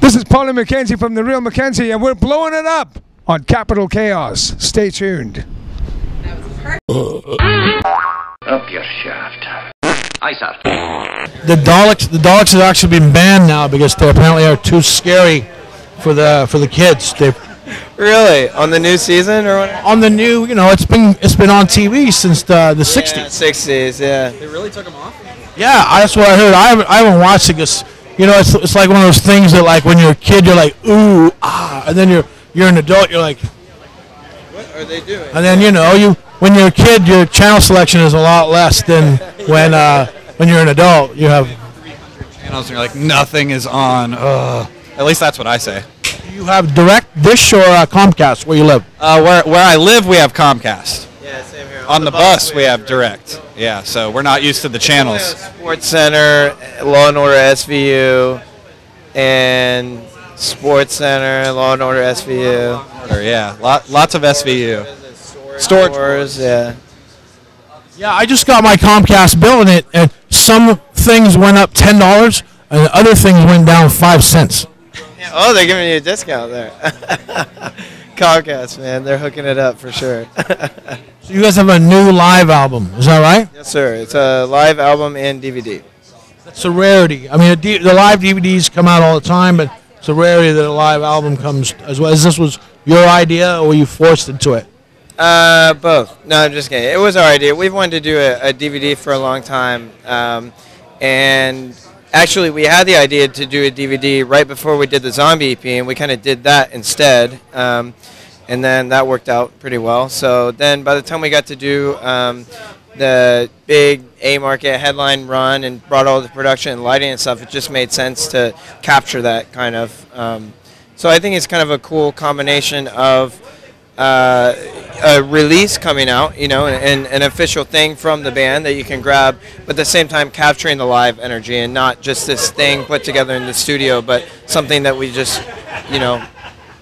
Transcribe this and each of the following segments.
This is Paulie McKenzie from The Real McKenzie, and we're blowing it up on Capital Chaos. Stay tuned. Up your shaft. Aye, sir. The Daleks have actually been banned now because they apparently are too scary for the kids. They Really? On the new season or what? on the new, it's been on TV since the 60s. Yeah, 60s, yeah. They really took them off? Yeah, that's what I heard. I haven't watched it because it's like one of those things that like when you're a kid you're like ooh ah, and then you're an adult you're like What are they doing? and then when you're a kid your channel selection is a lot less than when you're an adult you have Channels and you're like, nothing is on. Ugh. At least that's what I say. you have direct dish or Comcast where you live. Where I live, we have Comcast. Yeah, same here. On the bus, we have direct. Yeah, so we're not used to the channels. Sports Center, Law and Order SVU, and Sports Center, Law and Order SVU. Yeah, lots of SVU. Storage Wars, yeah. Yeah, I just got my Comcast bill and some things went up $10 and other things went down 5 cents. Oh, they're giving you a discount there. Comcast, man, they're hooking it up for sure. So you guys have a new live album, is that right? Yes, sir. It's a live album and DVD. It's a rarity. I mean, the live DVDs come out all the time, but it's a rarity that a live album comes as well. As this was your idea, or were you forced into it? Both. No, I'm just kidding. It was our idea. We've wanted to do a DVD for a long time, and actually, we had the idea to do a DVD right before we did the Zombie EP, and we kind of did that instead. And then that worked out pretty well. So then by the time we got to do the big A-market headline run and brought all the production and lighting and stuff, it just made sense to capture that kind of. So I think it's kind of a cool combination of a release coming out, and an official thing from the band that you can grab, but at the same time capturing the live energy and not just this thing put together in the studio, but something that we just,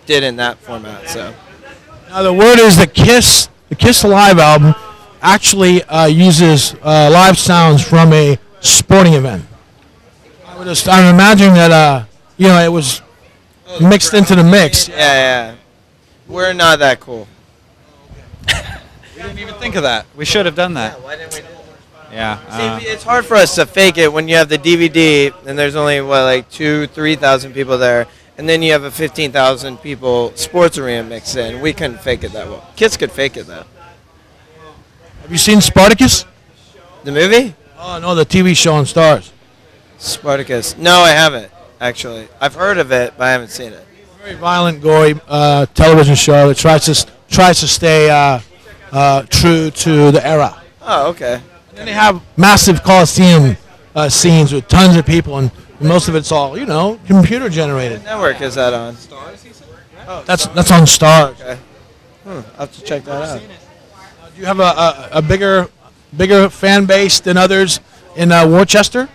did in that format. So. Now the word is that the Kiss Live album actually uses live sounds from a sporting event. I'm imagining that it was mixed into the mix. Yeah. We're not that cool. We didn't even think of that. We should have done that. Yeah, why didn't we do that? Yeah. See, it's hard for us to fake it when you have the DVD and there's only 2,000-3,000 people there, and then you have a 15,000 people sports arena mixed in. We couldn't fake it that well. Kids could fake it though. Have you seen Spartacus? The movie? Oh no, the TV show on Stars. Spartacus. No, I haven't actually. I've heard of it, but I haven't seen it. Very violent, gory television show that tries to stay true to the era. Oh, okay. And then they have massive Coliseum scenes with tons of people, and most of it's all computer generated. What network is that on? Stars, he said? Oh, That's on Stars. okay. I'll have to check that out. Do you have a bigger fan base than others in Worcester?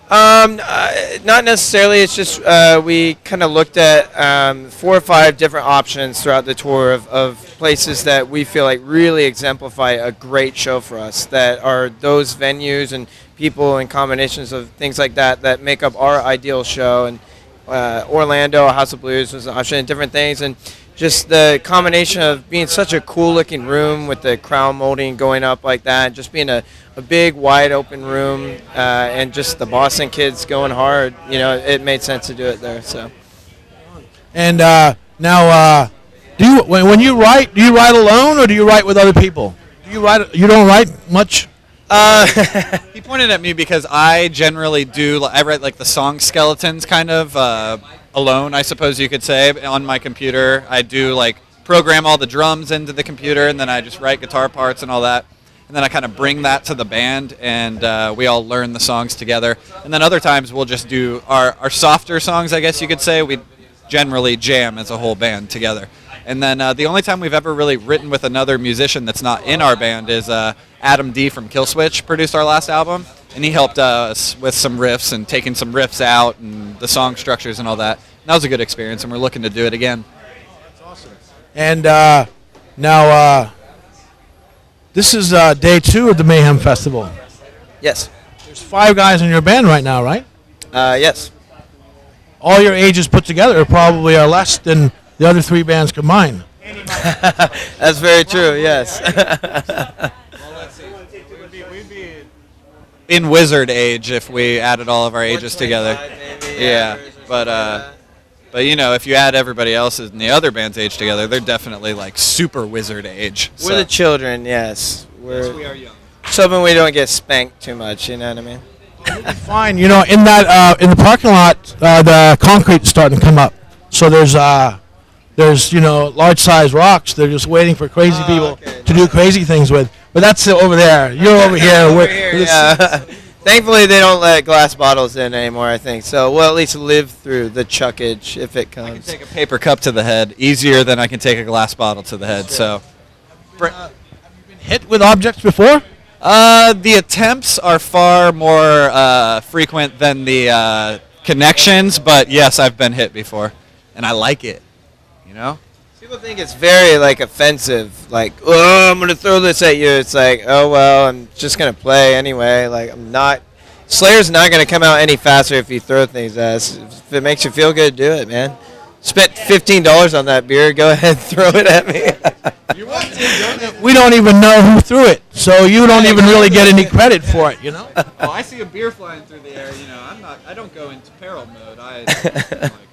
Not necessarily. It's just we kind of looked at 4 or 5 different options throughout the tour of places that we feel like really exemplify a great show for us, that are those venues and people and combinations of things like that make up our ideal show. And Orlando, House of Blues was an option, and different things. And just the combination of being such a cool-looking room with the crown molding going up like that, just being a big, wide-open room, and just the Boston kids going hard, it made sense to do it there. So. And now, when you write, do you write alone or do you write with other people? You don't write much? He pointed at me because I generally I write like the song skeletons kind of alone, I suppose you could say, on my computer. I do program all the drums into the computer, and then I just write guitar parts and all that. And then I kind of bring that to the band, and we all learn the songs together. And then other times we'll just do our softer songs, I guess you could say. We generally jam as a whole band together. And then the only time we've ever really written with another musician that's not in our band is Adam D. from Killswitch produced our last album. And he helped us with some riffs and taking some riffs out and the song structures and all that. And that was a good experience, and we're looking to do it again. That's awesome. And now this is day 2 of the Mayhem Festival. Yes. There's 5 guys in your band right now, right? Yes. all your ages put together probably are less than the other 3 bands combined. That's very true. Yes. We'd be in wizard age if we added all of our ages together. Yeah, but you know, if you add everybody else's and the other band's age together, they're definitely like super wizard age. We're the children. Yes. We are young. Something we don't get spanked too much. You know what I mean? Fine. You know, in that in the parking lot, the concrete's starting to come up. So there's you know, large size rocks. They're just waiting for crazy people to do crazy things with. But that's over there. You're over here. Yeah. Thankfully, they don't let glass bottles in anymore, I think. So we'll at least live through the chuckage if it comes. I can take a paper cup to the head easier than I can take a glass bottle to the head. So, have you been hit with objects before? The attempts are far more frequent than the connections, but yes, I've been hit before, and I like it. You know? People think it's very like offensive, like, oh, I'm gonna throw this at you. It's like, oh well, I'm just gonna play anyway. Like, I'm not. Slayer's not gonna come out any faster if you throw things at us. If it makes you feel good, do it, man. Spent $15 on that beer. Go ahead, throw it at me. We don't even know who threw it, so you don't even really get any credit for it, you know. Oh, I see a beer flying through the air. You know, I don't go into peril mode. I'm like,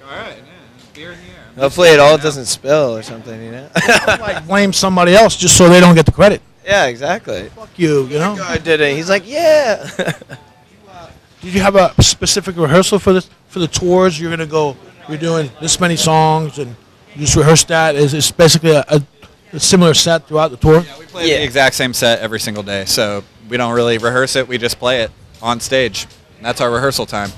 all right, man, beer in the air. Hopefully, it all doesn't spill or something, you know. Like blame somebody else just so they don't get the credit. Yeah, exactly. Fuck you, you know. I did it. He's like, yeah. Did you have a specific rehearsal for this, for the tours? You're gonna go. You're doing this many songs, and you just rehearse that. Is it's basically a similar set throughout the tour? Yeah, we play the exact same set every single day, so we don't really rehearse it. We just play it on stage. And that's our rehearsal time.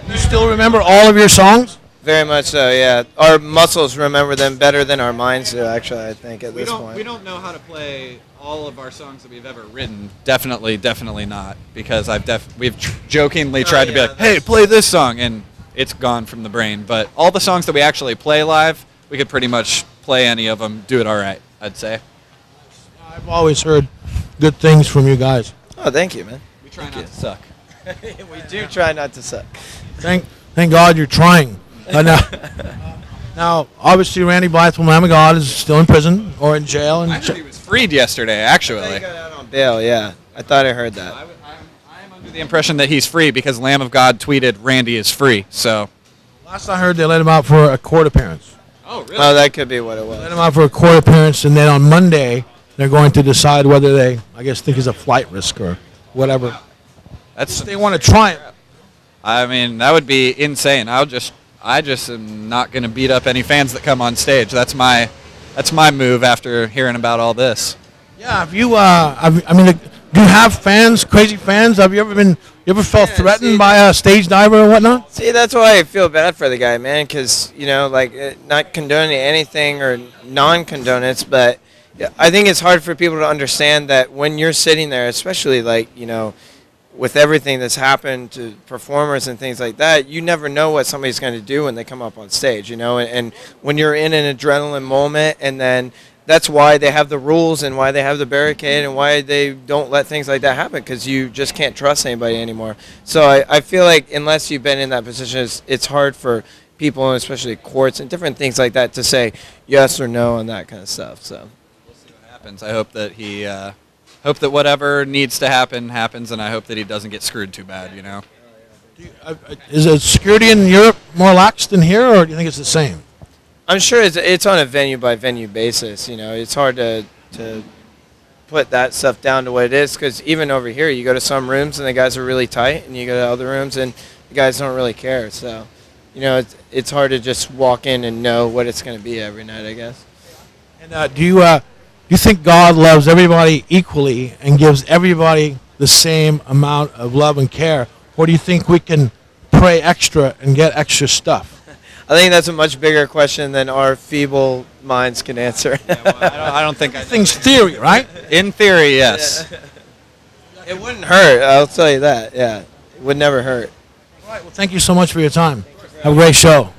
You still remember all of your songs? Very much so, yeah. Our muscles remember them better than our minds do, actually, I think, at this point. We don't know how to play all of our songs that we've ever written. Definitely not, because we've jokingly tried to be like, hey, play this song, and it's gone from the brain. But all the songs that we actually play live, we could pretty much play any of them, do it all right, I'd say. I've always heard good things from you guys. Oh, thank you, man. We try not to suck. We do try not to suck. Thank God you're trying. Now, obviously, Randy Blythe from Lamb of God is still in prison or in jail. I heard he was freed yesterday, actually. He got out on bail, yeah. I thought I heard that. I am under the impression that he's free because Lamb of God tweeted Randy is free. So last I heard, they let him out for a court appearance. Oh, really? Oh, that could be what it was. Let him out for a court appearance, and then on Monday, they're going to decide whether they, I guess, think he's a flight risk or whatever. They want to try him. I mean, that would be insane. I just am not going to beat up any fans that come on stage. That's my move after hearing about all this. Yeah, if you, I mean, do you have fans, crazy fans? Have you ever felt threatened by a stage diver or whatnot? See, that's why I feel bad for the guy, man, because, you know, like, not condoning anything or non-condone it, but I think it's hard for people to understand that when you're sitting there, especially, like, you know, with everything that's happened to performers and things like that, you never know what somebody's going to do when they come up on stage, you know, and when you're in an adrenaline moment, and then that's why they have the rules and why they have the barricade and why they don't let things like that happen, because you just can't trust anybody anymore. So I feel like unless you've been in that position, it's hard for people, and especially courts and different things like that, to say yes or no and that kind of stuff. So we'll see what happens. I hope that he hope that whatever needs to happen happens, and I hope that he doesn't get screwed too bad, you know. Is it security in Europe more lax than here, or do you think it's the same? I'm sure it's on a venue-by-venue basis. You know, it's hard to put that stuff down to what it is, because even over here, you go to some rooms and the guys are really tight, and you go to other rooms and the guys don't really care. So, you know, it's hard to just walk in and know what it's going to be every night, I guess. And do you think God loves everybody equally and gives everybody the same amount of love and care, or do you think we can pray extra and get extra stuff? I think that's a much bigger question than our feeble minds can answer. Yeah, well, I don't think Everything's theory, right? In theory, yes. Yeah. It wouldn't hurt, I'll tell you that. Yeah, it would never hurt. All right, well, thank you so much for your time. Have a great show.